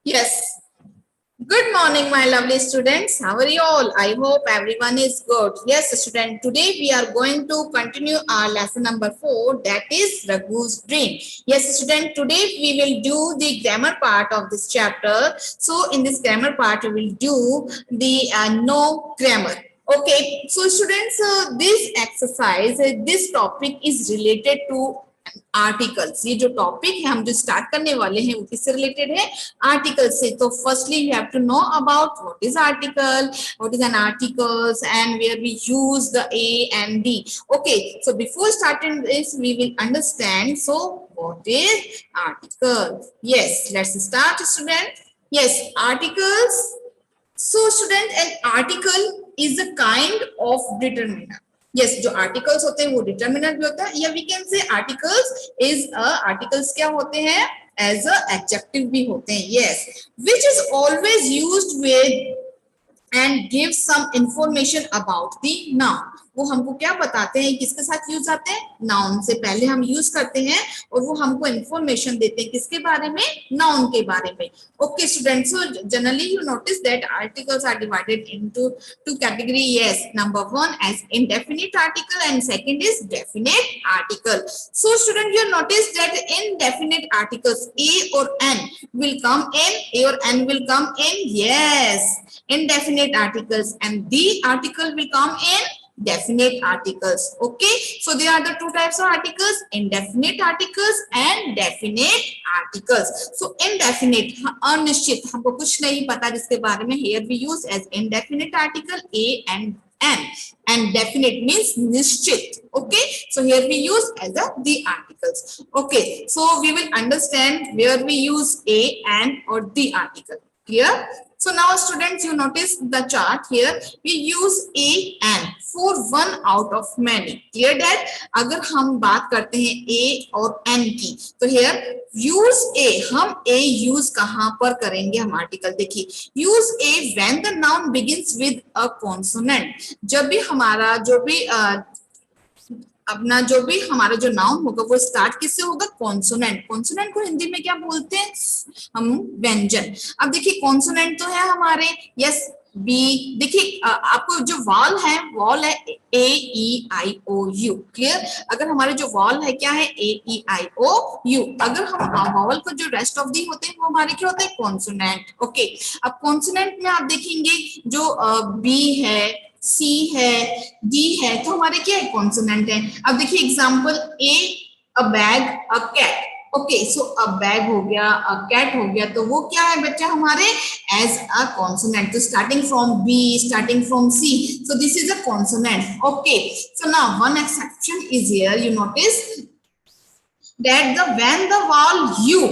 Yes. Good morning, my lovely students. How are you all? I hope everyone is good. Yes, student. Today we are going to continue our lesson number 4. That is Raghu's dream. Yes, student. Today we will do the grammar part of this chapter. So in this grammar part, we will do the no grammar. Okay. So students, this exercise, this topic is related to articles. ये जो topic है हम जो start करने वाले हैं वो किससे रिलेटेड है? आर्टिकल से. तो firstly you have to know about what is article, what is an articles and where we use the A and the. Okay, so before starting this we will understand. So what is article? Yes, let's start student. Yes, articles. So student, an article is a kind of determiner. यस, जो articles होते हैं वो determiner भी होता है, या we can say articles is articles क्या होते हैं? एज अ एडजेक्टिव भी होते हैं. Yes, which is always used with and give some information about the noun. वो हमको क्या बताते हैं, किसके साथ यूज आते हैं? नाउन से पहले हम यूज करते हैं और वो हमको इंफॉर्मेशन देते हैं किसके बारे में? नाउन के बारे में. Okay student, so generally you notice that articles are divided into two category. Yes, number 1 as indefinite article and second is definite article. So student, you notice that indefinite articles a or n will come in, a or n will come in. Yes, indefinite articles, and the article will come in definite articles. Okay, so there are the two types of articles, indefinite articles and definite articles. So indefinite, अनिश्चित, हमको कुछ नहीं पता जिसके बारे में. Here we use as indefinite article a and n, and definite means निश्चित. Okay, so here we use as the articles. Okay, so we will understand where we use a and or the article. Clear? So now students, you notice the chart here. We use a and for one out of many. Clear that? अगर हम बात करते हैं a और n की, तो here use a, हम a use कहाँ पर करेंगे? हम आर्टिकल देखिए, use a when the noun begins with a consonant. जब भी हमारा अपना जो भी हमारा जो नाउन होगा वो स्टार्ट किससे होगा? कॉन्सोनेंट. कॉन्सोनेंट को हिंदी में क्या बोलते हैं हम? व्यंजन. अब देखिए कॉन्सोनेंट तो है हमारे, यस, बी. देखिए आपको जो वॉल है ए E I O you. Clear? अगर हमारे जो वॉल है क्या है? ए ई आई ओ यू. अगर हम वॉल को जो रेस्ट ऑफ दी होते हैं वो हमारे क्या होते हैं? कॉन्सोनेंट. ओके, अब कॉन्सोनेंट में आप देखेंगे जो बी है, सी है, डी है, तो हमारे क्या है? कॉन्सोनेंट है. अब देखिए example A, a bag, a cat. Okay, so a bag हो गया, अ कैट हो गया, तो वो क्या है बच्चा हमारे? As a consonant. तो starting from B, starting from C, so this is a consonant. Okay, so now one exception is here. You notice that the when the vowel u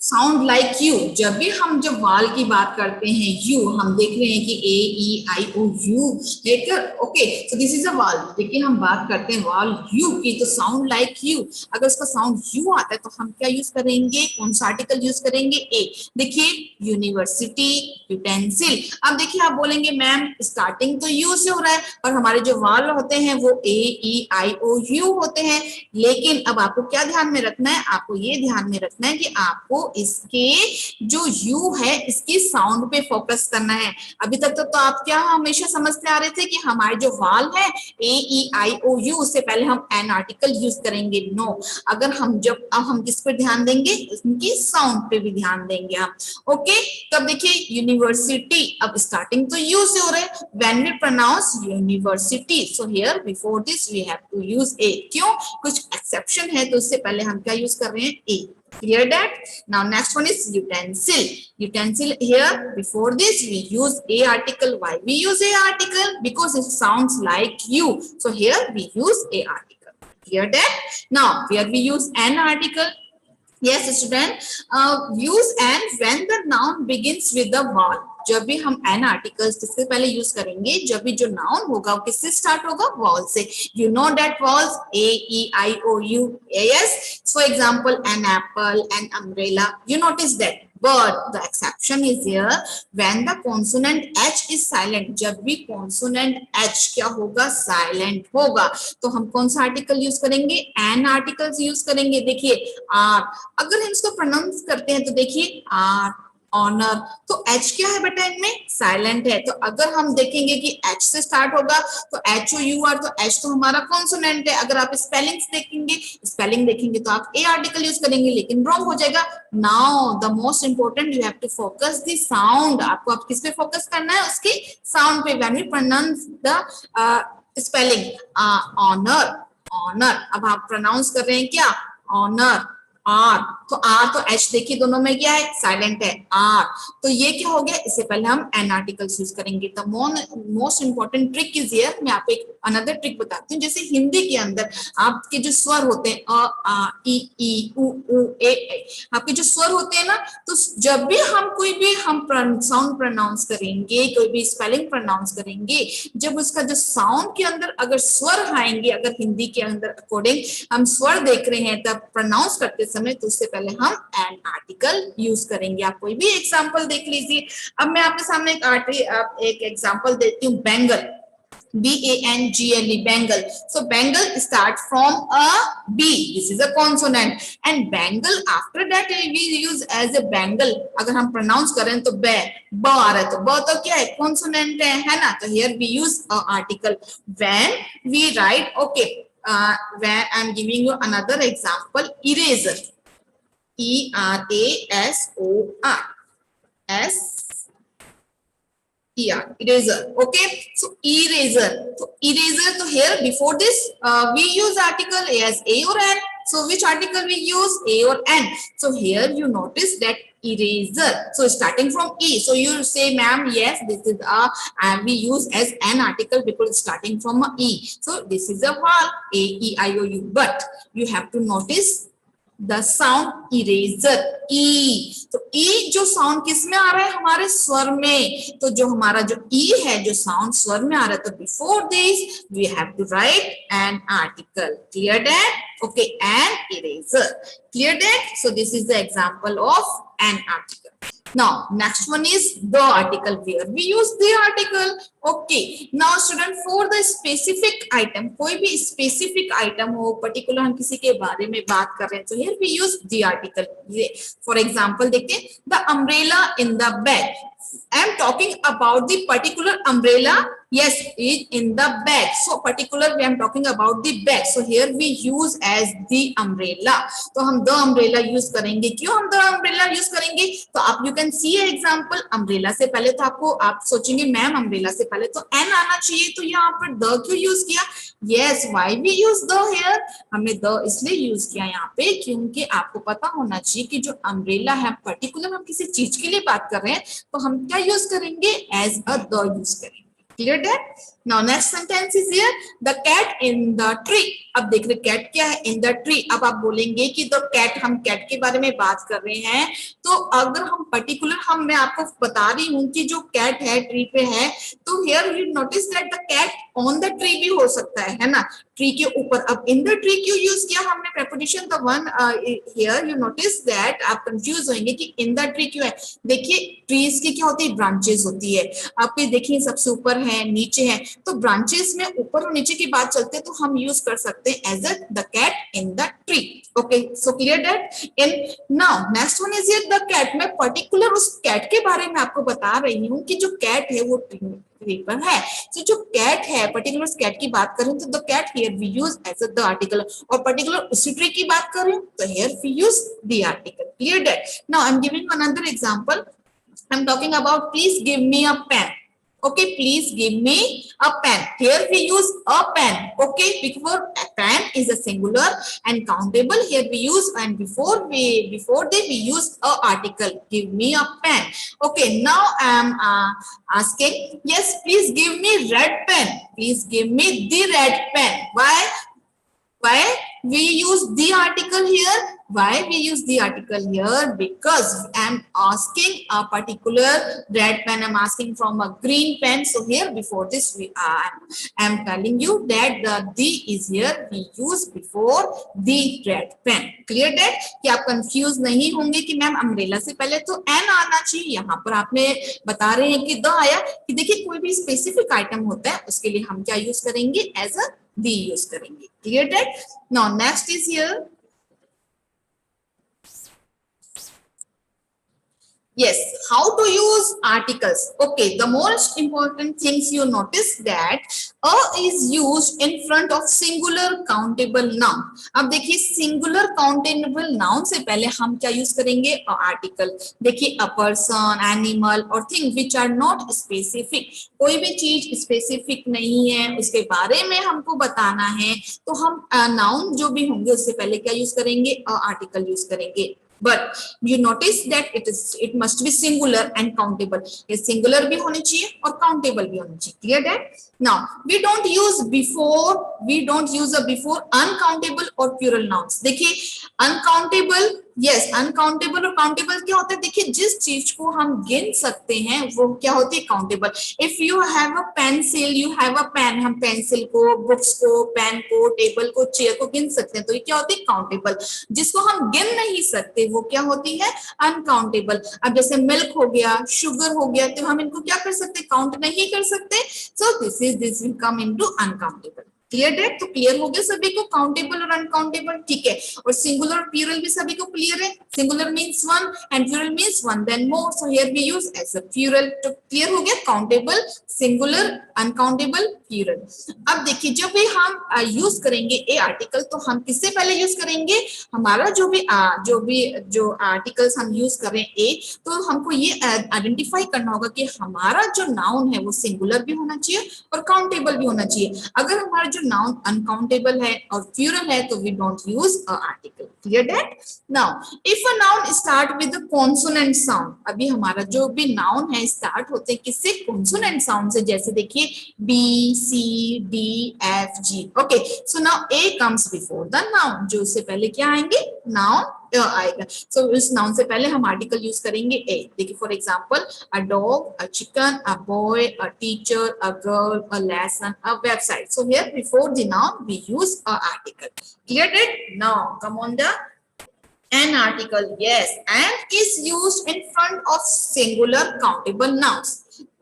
sound like U, जब भी हम जब वाल की बात करते हैं यू, हम देख रहे हैं कि ए ई आई ओ यू लेकर. ओके, सो दिस इज अ वाल. देखिए हम बात करते हैं वाल यू की, तो साउंड लाइक यू. अगर उसका साउंड यू आता है तो हम क्या यूज करेंगे? कौन सा आर्टिकल यूज करेंगे? ए. देखिए यूनिवर्सिटी, यूटेंसिल. अब देखिए आप बोलेंगे मैम स्टार्टिंग तो यू से हो रहा है और हमारे जो वाल होते हैं वो ए ई आई ओ यू होते हैं. लेकिन अब आपको क्या ध्यान में रखना है? आपको ये ध्यान में रखना है कि आपको इसके जो यू है इसकी साउंड पे फोकस करना है. अभी तक तो आप क्या हमेशा समझते आ रहे थे कि हमारे जो वाल है ए ई आई ओ यू, उससे पहले हम एन आर्टिकल यूज करेंगे. नो, अगर हम अब हम किस पर ध्यान देंगे? उनकी साउंड पे भी ध्यान देंगे हम. ओके, तब देखिए यूनिवर्सिटी, अब स्टार्टिंग तो यू से हो रहा है. When we pronounce university, so here before this we have to use A. क्यों? कुछ एक्सेप्शन है, तो उससे पहले हम क्या यूज कर रहे हैं? ए. Clear that? Now next one is utensil. Utensil, here before this we use a article. Why we use a article? Because it sounds like you. So here we use a article. Clear that? Now where we use an article. Yes student, use an when the noun begins with the vowel. जब भी हम N articles किससे पहले use करेंगे? जब भी जो noun होगा वो किससे स्टार्ट होगा? वॉल से. You know that vowels A E I O U. Yes, for example an apple, an umbrella. You notice that. But the exception is here when the consonant H is silent. जब भी consonant H क्या होगा? Silent होगा. तो हम कौन सा article use करेंगे? an आर्टिकल्स यूज करेंगे. देखिए R, अगर हम इसको प्रोनाउंस करते हैं तो देखिए R ऑनर। तो एच क्या है बेटा इनमें, साइलेंट है। तो अगर हम देखेंगे कि एच से स्टार्ट होगा तो एच ओ यू आर, तो एच तो हमारा कॉन्सोनेंट है। अगर आप स्पेलिंग देखेंगे तो आप ए आर्टिकल यूज करेंगे, लेकिन रॉन्ग हो जाएगा। Now the most important, you have to focus the sound. आपको आप किस पे फोकस करना है, उसके साउंड पे। When we pronounce the spelling honour, honour. अब आप प्रोनाउंस कर रहे हैं क्या, ऑनर, आर। तो आर तो एच देखिए दोनों में क्या है, साइलेंट है, आर। तो ये क्या हो गया, इससे पहले हम एन आर्टिकल्स यूज करेंगे। The most important trick is here. मैं आपको एक अनदर ट्रिक बताती हूँ। जैसे हिंदी के अंदर आपके जो स्वर होते हैं अ आ ई उ ए, आपके जो स्वर होते हैं ना, तो जब भी हम कोई भी हम साउंड प्रोनाउंस करेंगे, कोई भी स्पेलिंग प्रोनाउंस करेंगे, जब उसका जो साउंड के अंदर अगर स्वर आएंगे, अगर हिंदी के अंदर अकॉर्डिंग हम स्वर देख रहे हैं तब प्रोनाउंस करते समय, तो उससे पहले हम एन आर्टिकल यूज करेंगे। आप कोई भी एग्जांपल देख लीजिए। अब मैं आपके सामने एक एग्जांपल देती हूँ, bangle, B-A-N-G-L-E, bangle. So bangle start from a B. This is a consonant. And bangle after that we use as a bangle. अगर हम pronounce करें तो ब आ रहा है, तो ब तो क्या है, consonant है ना। तो here we use a article. When we write, okay, when I'm giving you another example, eraser, E-R-A-S-O-R, S eraser. Okay, so eraser. So eraser, so here before this we use article as a or n. So which article we use, a or n? So here you notice that eraser, so starting from e, so you say ma'am, yes, this is a, and we use as an article because starting from a e. So this is a vowel, a e I o u, but you have to notice the sound eraser, E. तो E जो sound किस में आ रहा है, हमारे स्वर में। तो जो हमारा जो ई है, जो साउंड स्वर में आ रहा है, तो before this we have to write an article. Clear that? Okay, an eraser. Clear that? So this is the example of an article. Now next one is the article, where we use the article. Okay, now student, for the specific item, कोई भी specific item हो, particular हम किसी के बारे में बात कर रहे हैं, तो here we use the article. For example देखते हैं, the umbrella in the bag. I am talking about the particular umbrella. Yes, is in the bag. So particular we am talking about the bag. So here we use as the umbrella. तो हम the umbrella use करेंगे। क्यों हम the umbrella use करेंगे? तो आप you can see example, umbrella से पहले तो आपको, आप सोचेंगे मैम umbrella से पहले तो n आना चाहिए, तो यहाँ पर the क्यों use किया? Yes, why we use the here? हमने the इसलिए use किया यहाँ पे क्योंकि आपको पता होना चाहिए कि जो umbrella है, particular हम किसी चीज के लिए बात कर रहे हैं, तो हम क्या यूज करेंगे, एज अ द यूज करेंगे। Clear that? Now next sentence is here, the cat in the tree. अब देख रहे कैट क्या है, इन द ट्री। अब आप बोलेंगे कि द कैट, हम कैट के बारे में बात कर रहे हैं, तो अगर हम पर्टिकुलर, हम मैं आपको बता रही हूँ कि जो कैट है ट्री पे है, तो here you notice that the cat on the tree भी हो सकता है ना, ट्री के ऊपर। अब इन द ट्री क्यों यूज किया हमने preposition, the one here you notice that आप कंफ्यूज होंगे कि इन द ट्री क्यों है। देखिए ट्रीज की क्या होती है, ब्रांचेस होती है। आप देखिए सबसे ऊपर है, नीचे है, तो ब्रांचेस में ऊपर और नीचे की बात चलते हैं, तो हम यूज कर सकते हैं as a the cat in the tree. Okay, so clear that? In now next one is the cat. मैं पर्टिकुलर उस कैट के बारे में आपको बता रही हूँ कि जो कैट है वो ट्री पर है। तो जो कैट है, पर्टिकुलर कैट की बात करें तो the cat here we use as a the article, और पर्टिकुलर उसी ट्री की बात करें तो here we use the article. Clear that? Now I am giving another example. I'm talking about, please give me a pen. Okay, please give me a pen. Here we use a pen. Okay, before a pen is a singular and countable. Here we use, and before that we use a article. Give me a pen. Okay, now I am asking, yes, please give me red pen. Please give me the red pen. Why we use the article here? Why we use the article here? Because I am asking a particular red pen, I am asking from a green pen. So here before this we I am telling you that the is here we use before the red pen. Clear that? कि आप confuse नहीं होंगे कि ma'am umbrella से पहले तो N आना चाहिए, यहाँ पर आपने बता रहे हैं कि द आया। कि देखिए कोई भी स्पेसिफिक आइटम होता है उसके लिए हम क्या यूज करेंगे, एज अ दी यूज करेंगे। Clear that? Now next is here, yes, how to use articles. Okay, the most important things you notice that a is used in front of singular countable noun. अब देखिए singular countable noun से पहले हम क्या use करेंगे, a article. देखिए a person, animal और thing which are not specific. कोई भी चीज स्पेसिफिक नहीं है, उसके बारे में हमको बताना है, तो हम नाउन जो भी होंगे उससे पहले क्या यूज करेंगे, a article यूज करेंगे. But you notice that it must be singular and countable. ये singular भी होनी चाहिए और countable भी होनी चाहिए. Clear that? Now we don't use a before uncountable or plural nouns. देखिए uncountable, yes, uncountable और countable क्या होता है, देखिए जिस चीज को हम गिन सकते हैं वो क्या होती है, countable. If you have a pencil, you have a pen, हम पेंसिल को, बुक्स को, पेन को, टेबल को, चेयर को गिन सकते हैं, तो ये क्या होती है, countable. जिसको हम गिन नहीं सकते वो क्या होती है, uncountable. अब जैसे मिल्क हो गया, शुगर हो गया, तो हम इनको क्या कर सकते, काउंट नहीं कर सकते. So this will come into uncountable. Clear that, तो क्लियर हो गया सभी को काउंटेबल और अनकाउंटेबल. ठीक है, और सिंगुलर और प्लूरल भी सभी को क्लियर है. Singular means one and plural means one then more, so here we use as a plural. तो क्लियर हो गया काउंटेबल, सिंगुलर, अनकाउंटेबल, प्लूरल. अब देखिए जब भी हम यूज करेंगे ए आर्टिकल, तो हम किससे पहले यूज करेंगे, हमारा जो आर्टिकल्स हम यूज कर रहे हैं ए, तो हमको ये आइडेंटिफाई करना होगा कि हमारा जो नाउन है वो सिंगुलर भी होना चाहिए और काउंटेबल भी होना चाहिए. अगर हमारा नाउन अनकाउंटेबल है और प्लूरल है तो we don't use a article. Clear that? Now if a noun start with a consonant sound, अभी हमारा जो भी नाउन है स्टार्ट होते हैं किससे, कॉन्सोनेंट साउंड से. जैसे देखिए B, C, D, F, G. Okay, so now A comes before the noun, जो उससे पहले क्या आएंगे, नाउन आएगा. सो इस नाउन से पहले हम आर्टिकल यूज करेंगे ए. देखिए for example a dog, a chicken, a boy, a teacher, a girl, a lesson, a website. So here before the noun we use a article. Clear it? Now come on the an article. Yes, and is used in front of singular countable nouns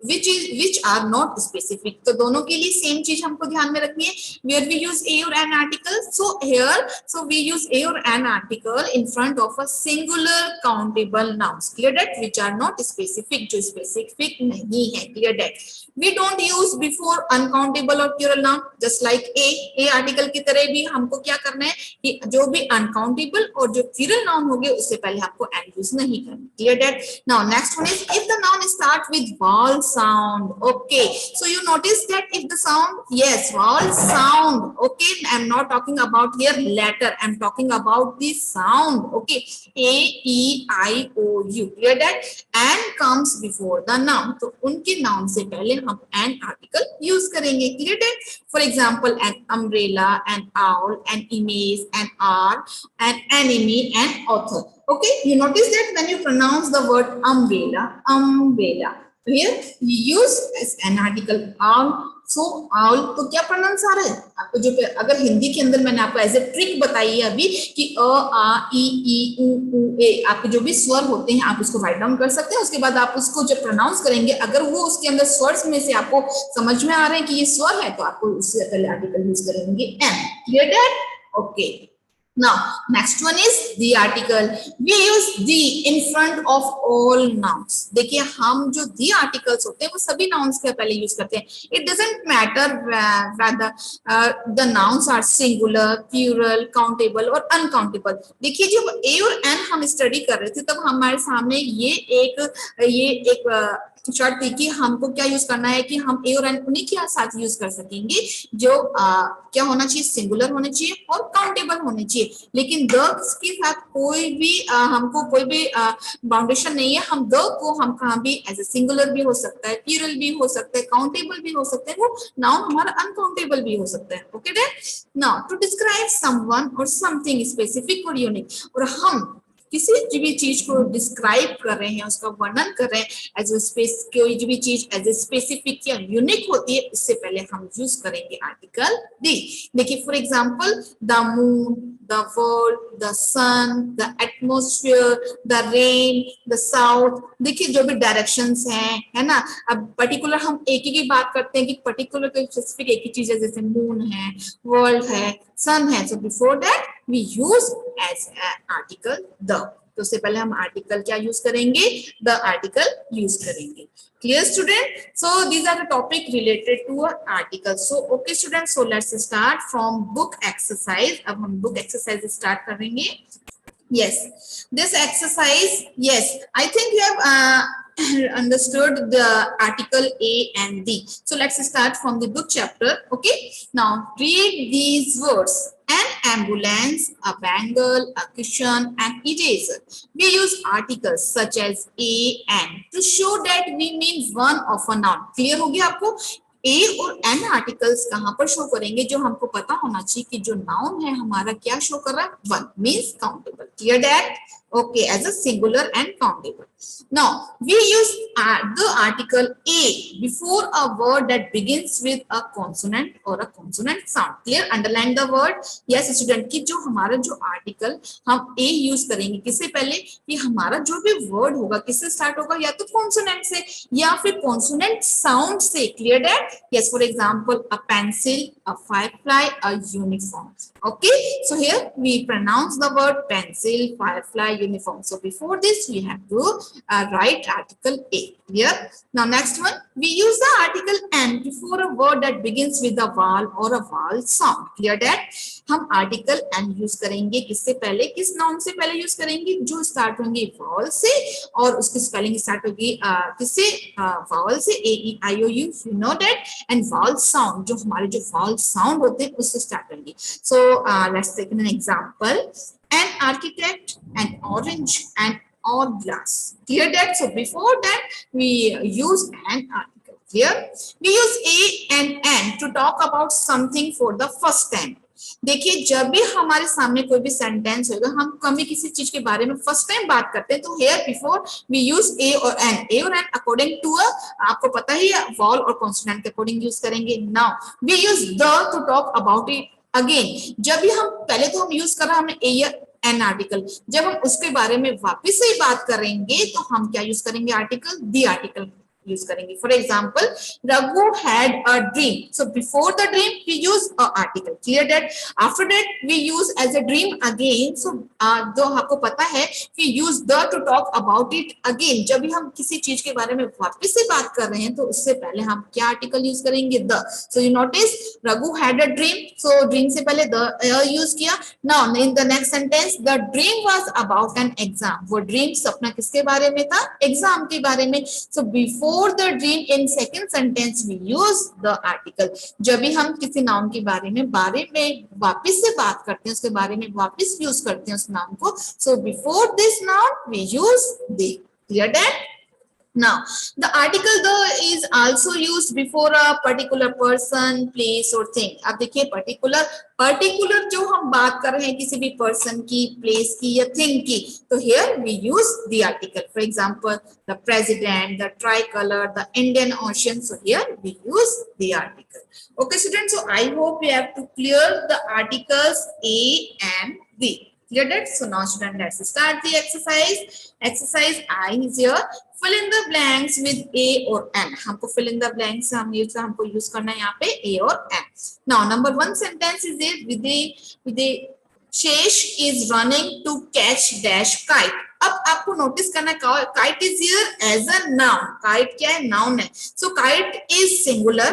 which are not specific. तो दोनों के लिए same चीज हमको ध्यान में रखनी है. where we use a or an article, so we use a or an article in front of a singular countable nouns. Clear that? Which are not specific, जो specific नहीं है. Clear that? we don't use before uncountable or plural noun, just like a article की तरह भी हमको क्या करना है कि जो भी uncountable और जो plural noun होंगे उससे पहले आपको and use नहीं करना. Clear that? Now next one is if the noun start with vowel sound. Okay, so you notice that if the sound, yes, vowel sound. Okay, I'm not talking about here letter, I'm talking about the sound. Okay, a, e, I, o, u. Clear that? And comes before the noun, तो उनके noun से पहले हम an article use करेंगे. Clear that? For example, an umbrella, an owl, an image, an art, an enemy, an author. Okay, you notice that when you pronounce the word umbrella, here you use as an article owl. So owl तो क्या pronounce आ रहा है आपको, जो अगर हिंदी के अंदर मैंने आपको एज ए ट्रिक बताई है अभी कि अ, आ, ई, उ, ए, आपके जो भी स्वर होते हैं आप उसको राइट डाउन कर सकते हैं. उसके बाद आप उसको जब प्रोनाउंस करेंगे, अगर वो उसके अंदर स्वर्स में से आपको समझ में आ रहे हैं कि ये स्वर है, तो आपको उससे पहले आर्टिकल यूज करेंगे an. Clear that? Okay. Now next one is the article. We use the in front of all nouns. देखिए हम जो the articles होते हैं वो सभी nouns के पहले यूज करते हैं. It doesn't matter whether the nouns are singular, plural, countable और uncountable. देखिए जब a और n हम स्टडी कर रहे थे तब हमारे सामने ये एक शर्त थी कि हमको क्या यूज करना है कि हम ए और एन उन्हीं के साथ यूज कर सकेंगे जो क्या होना चाहिए, सिंगुलर होने चाहिए और काउंटेबल होने चाहिए. लेकिन द के साथ हमको कोई भी बाउंडेशन नहीं है. हम द को हम कहाँ भी एज ए सिंगुलर भी हो सकता है, प्लूरल भी हो सकता है, काउंटेबल भी हो सकता है, वो नाउन हमारा अनकाउंटेबल भी हो सकता है. Okay then? Now to describe someone और समथिंग स्पेसिफिक और यूनिक, और हम किसी भी चीज को डिस्क्राइब कर रहे हैं, उसका वर्णन कर रहे हैं एज ए स्पेस, कोई भी चीज एज ए स्पेसिफिक या यूनिक होती है, इससे पहले हम यूज करेंगे आर्टिकल दी. देखिए for example the moon, the world, the sun, the atmosphere, the rain, the south. देखिए जो भी डायरेक्शंस हैं, है ना. अब पर्टिकुलर हम एक ही की बात करते हैं कि पर्टिकुलर कोई स्पेसिफिक एक ही चीज है, जैसे मून है, वर्ल्ड है, sun है. So before that we use as an article the. तो उससे पहले हम आर्टिकल क्या यूज करेंगे, द आर्टिकल यूज करेंगे। Clear student? So these are the topic related to article. So okay students, so let's start from book exercise. अब हम book exercise start करेंगे। Yes, this exercise, yes, I think you have understood the article A and D. So let's start from the book chapter. Okay, now read these words: an ambulance, a bangle, a cushion, an eraser. We use articles such as a and to show that we mean one of a noun. Clear हो गया आपको? ए और N articles कहां पर show करेंगे, जो हमको पता होना चाहिए कि जो नाउन है हमारा क्या शो कर रहा है, one means countable. Clear that? okay, as a singular and countable. Now we use the article a before a word that begins with a consonant or a consonant sound. Clear? Underline the word. Yes student, कि जो हमारा जो article हम a use करेंगे किससे पहले, कि हमारा जो भी वर्ड होगा किससे स्टार्ट होगा, या तो कॉन्सोनेंट से या फिर कॉन्सोनेंट साउंड से। Clear that? Yes, for example a pencil, a firefly, a uniform. Okay, so here we pronounce the word pencil, firefly, uniform. So before this we have to write article a. Clear? Now next one, we use the article and before a word that begins with a vowel or a vowel sound. Clear that? हम article and use करेंगे किससे पहले, किस noun से पहले use करेंगे, जो start होंगे वॉवल से और उसकी स्पेलिंग स्टार्ट होगी किससे, वॉवल से, A E I O U, you know that, and vowel sound, जो हमारे जो वॉवल साउंड होते हैं उससे स्टार्ट होंगी। So let's take an example: an architect, an orange, an hourglass. Clear that? So before that we use an article. Clear? We use a and an to talk about something for the first time. देखिए जब भी हमारे सामने कोई भी sentence होगा, हम कभी किसी चीज के बारे में फर्स्ट टाइम बात करते हैं, तो हेयर बिफोर वी यूज ए और एन। ए और एन अकॉर्डिंग टू आपको पता ही है वॉल और कॉन्सोनेंट के अकॉर्डिंग यूज करेंगे। Now we use the to talk about it again. जब भी हम पहले तो हम यूज कर रहे हैं हमने ए या एन आर्टिकल, जब हम उसके बारे में वापस से बात करेंगे तो हम क्या यूज करेंगे, आर्टिकल, द आर्टिकल यूज करेंगे। For example Raghu had a dream, so before the dream we use a article. Clear that? After that we use as a dream again, so जो आपको पता है we use the to talk about it again. जब भी हम किसी चीज के बारे में वापस से बात कर रहे हैं तो उससे पहले हम क्या आर्टिकल यूज करेंगे, the. So you notice Raghu had a dream, so dream से पहले द यूज किया। Now in the next sentence, the dream was about an exam, वो ड्रीम सपना किसके बारे में था, एग्जाम के बारे में। So before the dream in second sentence we use the article. जब भी हम किसी नाउन के बारे में वापस से बात करते हैं, उसके बारे में वापस यूज करते हैं उस नाउन को, so before this noun we use the. Clear that? Now the article the is also used before a particular person, place or thing. अब देखिए particular जो हम बात कर रहे हैं किसी भी person की, place की या thing की, तो here we use the article. For example the president, the tricolor, the Indian Ocean, so here we use the article. Okay students, so I hope you have to clear the articles a and the. Clear that? So now student, let's start the exercise. Exercise I is here. Fill in the blanks with a or n. हमको fill in the blanks हमको use करना है यहाँ पे a और n. Now number one sentence is there with a Shesh is running to catch dash kite. अब आपको notice करना है kite is here as a noun. Kite क्या है, noun है. So kite is singular.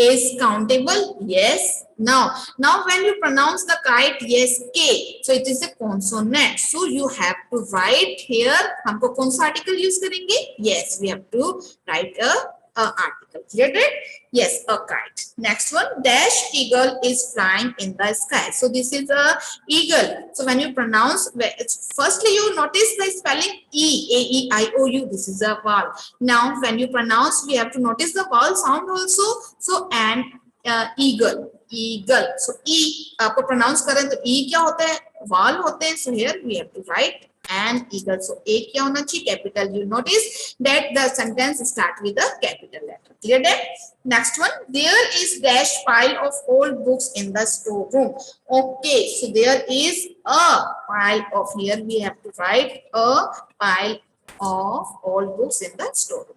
Is countable? Yes. Now when you pronounce the kite, yes, k, so it is a consonant, so you have to write here, हमको कौन सा article use करेंगे, yes, we have to write a article. Clear it? Yes, a kite. Next one, dash eagle is flying in the sky, so this is a eagle. So when you pronounce, firstly you notice the spelling e, a e I o u, this is a vowel. Now when you pronounce, we have to notice the vowel sound also. So and eagle, eagle, so e आपको pronounce करें तो e क्या होता है, vowel होते हैं, so here we have to write and eagle. So a क्या होना चाहिए, capital. You notice that the sentence start with a capital letter. Clear that? Next one, there is dash pile of old books in the storeroom. Okay, so there is a pile of, here we have to write a pile of old books in the storeroom.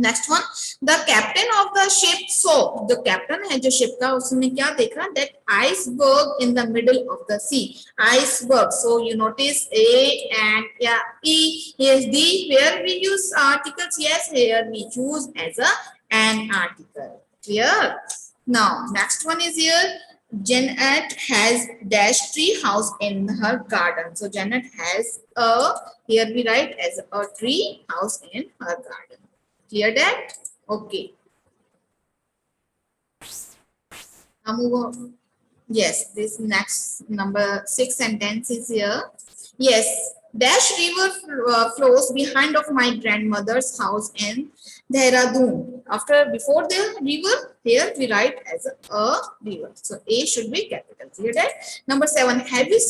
Next one, the captain of the ship so, जो captain है जो ship का, उसने क्या देखा, that iceberg in the middle of the sea, iceberg. So you notice A and या E, yes the, where we use articles, yes here we use as a an article. Clear? Now next one is here, Janet has dash tree house in her garden. So Janet has a, here we write as a tree house in her garden. Clear that? Okay. Now move on. Yes, this next number 6 sentence is here. Yes, dash river flows behind of my grandmother's house in Dehradun. After, before the river, here we write as a river. So A should be capital. Clear that? Number 7, have you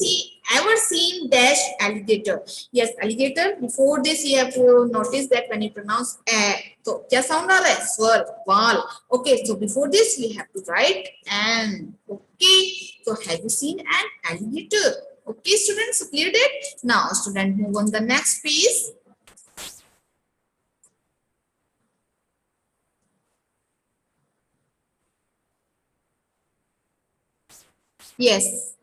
ever seen dash alligator? Yes, alligator. Before this, you have to notice that when you pronounce a, so क्या sound आ रहा है? स्वर, वाल. Okay, so before this, we have to write an. Okay, so have you seen an alligator? Okay, students, so clear that? Now, student, move on the next piece. Yes.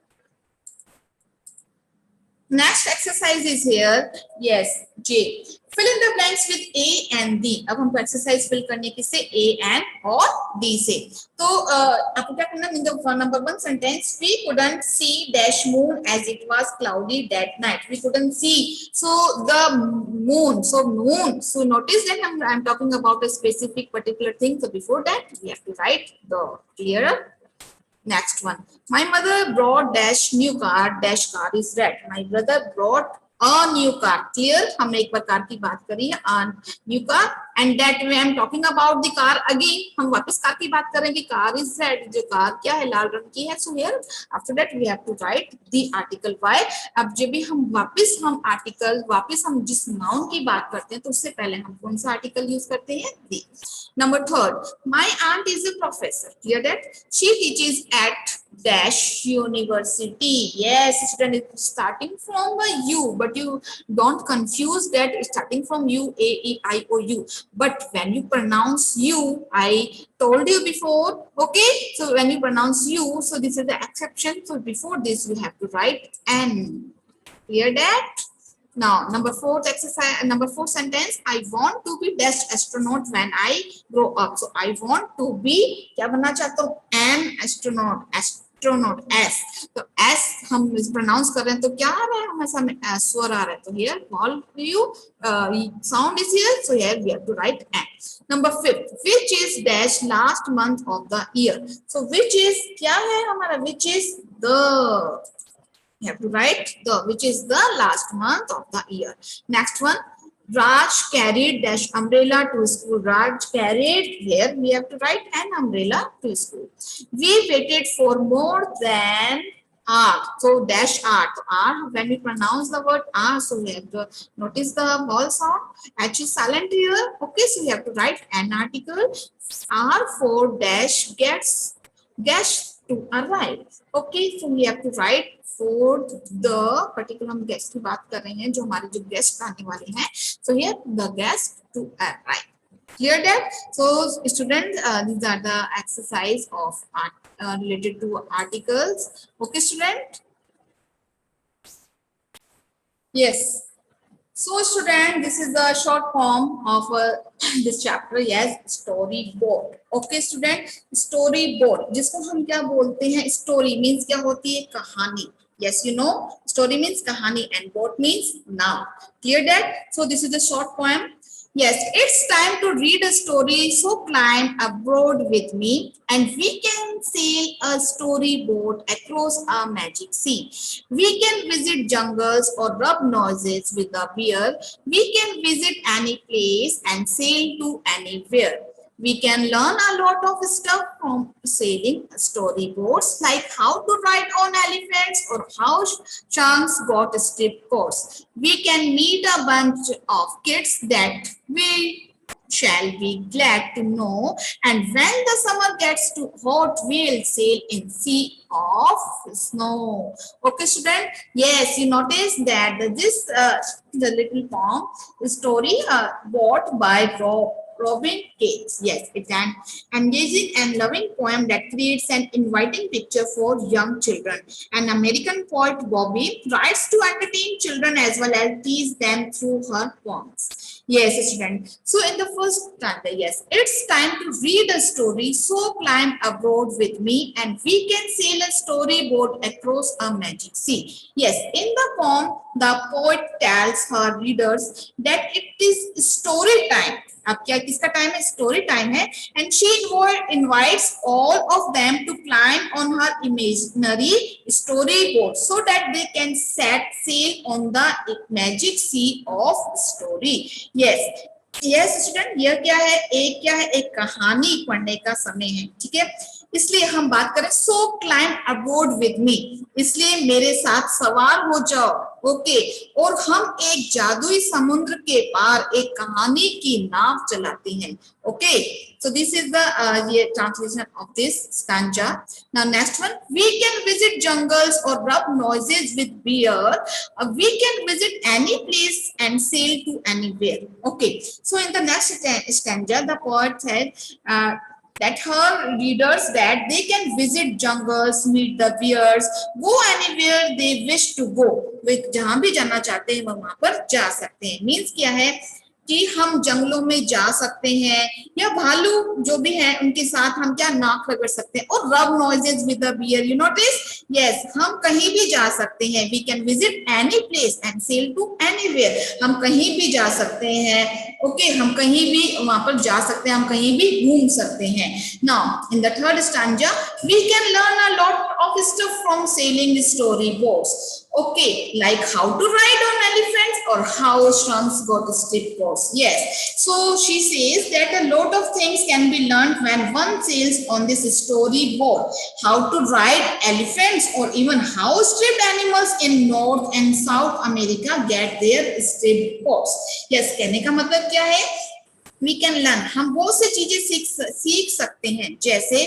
Next exercise is here. Yes, J. Fill in the blanks with A and D. अब हमको exercise fill करने किससे, A and और D से. तो आपको क्या करना, in the number 1 sentence, we couldn't see dash moon as it was cloudy that night. We couldn't see. So the moon. So moon. So notice that I'm talking about a specific particular thing. So before that, we have to write the clearer. Next one, my mother brought dash new car, dash car is red. My brother brought a new car. Clear? हमने एक बार car की बात करी है, a new car, and that way I'm talking about the car again. हम वापस car की बात करेंगे. car is red, जो कार क्या है, लाल रंग की है. So here after that we have to write the article. Why? अब जब भी हम वापस हम article, वापस हम जिस noun की बात करते हैं, तो उससे पहले हम कौन सा article use करते हैं, the. Number 3, my aunt is a professor. Clear that? She teaches at dash university. Yes, student, is starting from the U, but you don't confuse that it's starting from U, A, E, I, O, U. But when you pronounce U, I told you before, okay? So when you pronounce U, so this is the exception. So before this, we have to write N. Clear that? Now, number 4 exercise, number 4 sentence, I want to be dash astronaut when I grow up. So I want to be, क्या बनना चाहता हूँ, an astronaut, astronaut, S. तो S हम pronounce कर रहे हैं, तो क्या आ रहा है हमारे सामने, स्वर आ रहा है. तो here, all you sound is here. So here we have to write N. Number 5, which is dash last month of the year. So which is क्या है हमारा, which is the. You have to write the, which is the last month of the year. Next one, Raj carried dash umbrella to school. Raj carried, here we have to write an umbrella to school. We waited for more than hour. So dash R. So R, when we pronounce the word R, so we have to notice the vowel sound. H is silent here. Okay, so we have to write an article. R for dash gets to arrive. Okay, so we have to write for the particular, हम guest की बात कर रहे हैं, जो हमारे जो guest आने वाले हैं. So here the guest to arrive. Clear that? So students, these are the exercise of related to articles. Okay, student. Yes. So student, this is the short form of this chapter. Yes, storyboard. Okay student, storyboard, जिसको हम क्या बोलते हैं, story means क्या होती है, कहानी. Yes, you know, story means kahani and board means noun. Clear that? So this is a short poem. Yes, it's time to read a story. So climb aboard with me and we can sail a storyboat across a magic sea. We can visit jungles or rub noses with a bear. We can visit any place and sail to anywhere. We can learn a lot of stuff from sailing storyboards, like how to ride on elephants or how chunks got a strip course. We can meet a bunch of kids that we shall be glad to know. And when the summer gets too hot, we'll sail in sea of snow. Okay, student. Yes, you notice that this the little poem story bought by Robin Cates. Yes, it's an engaging and loving poem that creates an inviting picture for young children. An American poet, Bobby, tries to entertain children as well as tease them through her poems. Yes, student. So in the first stanza, yes, it's time to read a story. So climb aboard with me and we can sail a storyboard across a magic sea. Yes, in the poem, the poet tells her readers that it is story time. अब क्या किसका time है? Story time है. And she invites all of them to climb on her imaginary storyboard so that they can set sail on the magic sea of story. Yes, yes student, यह क्या है? एक कहानी पढ़ने का समय है. ठीक है, इसलिए हम बात करें सो क्लाइम अबोर्ड विद मी, इसलिए मेरे साथ सवार हो जाओ. ओके, और हम एक जादुई समुद्र के पार एक कहानी की नाव चलाते हैं. Okay, so this is the translation of this stanza. Now next one, we can visit jungles or rub noses with beer. We can visit any place and sail to anywhere. Okay, so in the next stanza the poet said that her readers that they can visit jungles, meet the bears, go anywhere they wish to go. वे जहां भी जाना चाहते हैं वहां पर जा सकते हैं. मीन्स क्या है कि हम जंगलों में जा सकते हैं या भालू जो भी है उनके साथ हम क्या नाक रगड़ सकते हैं. और rub noses with the bear, you notice, yes, हम कहीं भी जा सकते हैं. We can visit any place and sail to anywhere, हम कहीं भी जा सकते हैं. ओके, हम कहीं भी वहां पर जा सकते हैं, हम कहीं भी घूम सकते हैं. Now in the third stanza, we can learn a lot of stuff from sailing story boards. Okay, like how to ride on elephants or how shrunks got stiff paws. Yes, so she says that a lot of things can be learned when one sails on this storyboard. How to ride elephants or even how striped animals in North and South America get their stiff paws. Yes, कहने का मतलब क्या है? We can learn, हम बहुत सी चीजें सीख सकते हैं. जैसे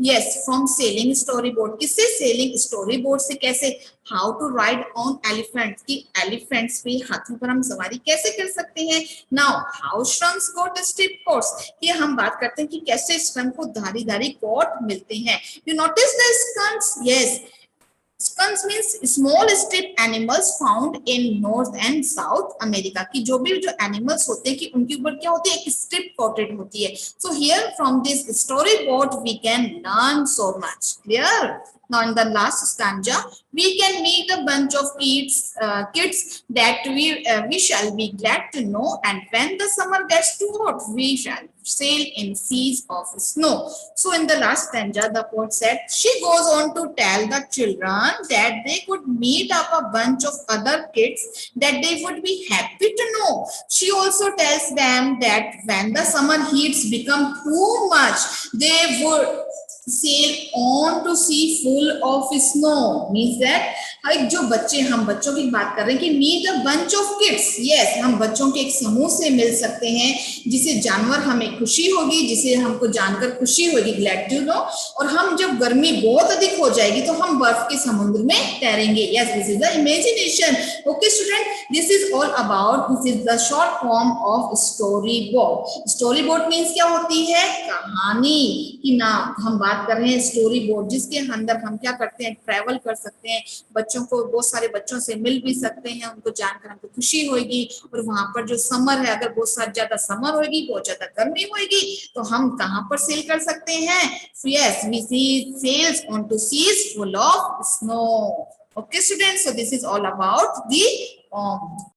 yes, from sailing storyboard, किससे? sailing storyboard से. कैसे? how to ride on elephants, कि elephants पे हाथों पर हम सवारी कैसे कर सकते हैं. now how shrunks got stiff coats, कि हम बात करते हैं कि कैसे shrunk को धारी कोट मिलते हैं. you notice the skunks? yes, Skunks means small strip animals found in North and South America. कि जो भी जो animals होते हैं कि उनके ऊपर क्या होती है? एक strip coated होती है. So here from this storyboard we can learn so much. Clear? Now in the last stanza, we can meet a bunch of kids that we shall be glad to know, and when the summer gets too hot, we shall sail in seas of snow. So in the last stanza, the poet said, she goes on to tell the children that they could meet up a bunch of other kids that they would be happy to know. She also tells them that when the summer heats become too much, they would sail on to sea full of snow. Means that जो बच्चे, हम बच्चों की बात कर रहे हैं कि meet a bunch of kids. yes, हम बच्चों के एक समूह से मिल सकते हैं जिसे जानवर हमें खुशी होगी, जिसे हमको जानकर खुशी होगी, glad to know. और हम जब गर्मी बहुत अधिक हो जाएगी तो हम बर्फ के समुद्र में तैरेंगे. yes, this is the imagination. okay student, this is all about, this is the short form of storyboard. storyboard means क्या होती है? कहानी की नाम. हम बात कर रहे हैं स्टोरी बोर्ड, जिसके अंदर हम क्या करते हैं? ट्रैवल कर सकते हैं, बच्चों को, बहुत सारे बच्चों से मिल भी सकते हैं, उनको जानकर हमको खुशी होगी. और वहां पर जो समर है, अगर बहुत ज्यादा समर होगी, बहुत ज्यादा गर्मी होगी, तो हम कहां पर सेल कर सकते हैं? yes, we see sails onto seas full of snow. okay students, so this is all about the